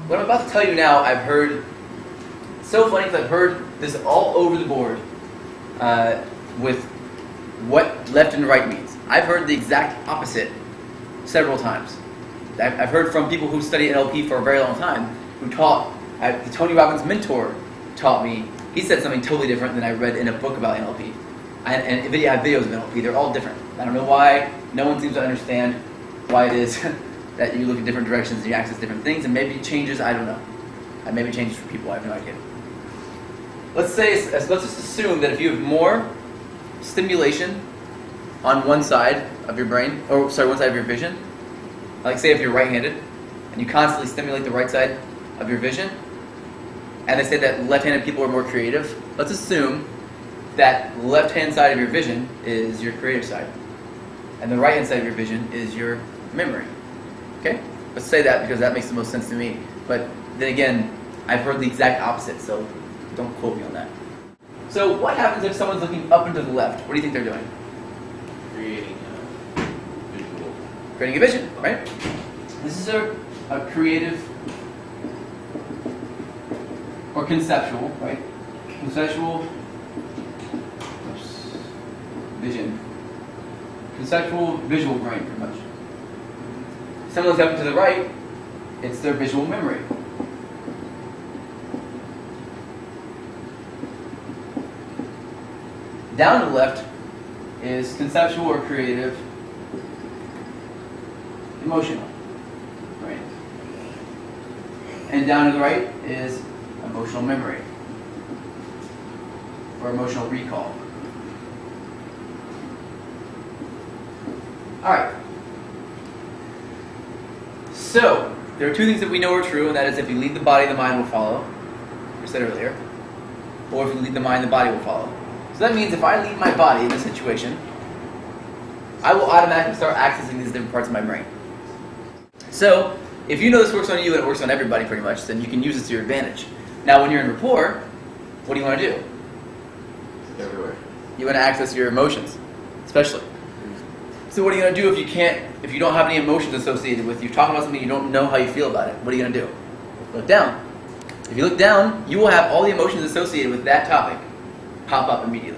What I'm about to tell you now, I've heard, so funny because I've heard this all over the board with what left and right means. I've heard the exact opposite several times. I've heard from people who study NLP for a very long time, who taught, the Tony Robbins mentor taught me, he said something totally different than I read in a book about NLP. I have videos of NLP, they're all different. I don't know why, no one seems to understand why it is that you look at different directions and you access different things, and maybe it changes, I don't know. Maybe it changes for people, I have no idea. Let's just assume that if you have more stimulation on one side of your brain, or sorry, one side of your vision, like say if you're right-handed, and you constantly stimulate the right side of your vision, and they say that left-handed people are more creative, let's assume that left-hand side of your vision is your creative side, and the right-hand side of your vision is your memory. Okay? Let's say that because that makes the most sense to me. But then again, I've heard the exact opposite, so don't quote me on that. So what happens if someone's looking up and to the left? What do you think they're doing? Creating a visual. Creating a vision, right? This is a creative or conceptual, right? Conceptual vision. Conceptual visual brain, pretty much. Someone's up and to the right, it's their visual memory. Down to the left is conceptual or creative, emotional, right? And down to the right is emotional memory, or emotional recall. Alright. So, there are two things that we know are true, and that is if you lead the body, the mind will follow. We said earlier. Or if you lead the mind, the body will follow. So that means if I lead my body in this situation, I will automatically start accessing these different parts of my brain. So, if you know this works on you and it works on everybody pretty much, then you can use this to your advantage. Now when you're in rapport, what do you want to do? Everywhere. You want to access your emotions, especially. So what are you going to do if you don't have any emotions associated with you? Talking about something you don't know how you feel about it. What are you going to do? Look down. If you look down, you will have all the emotions associated with that topic pop up immediately.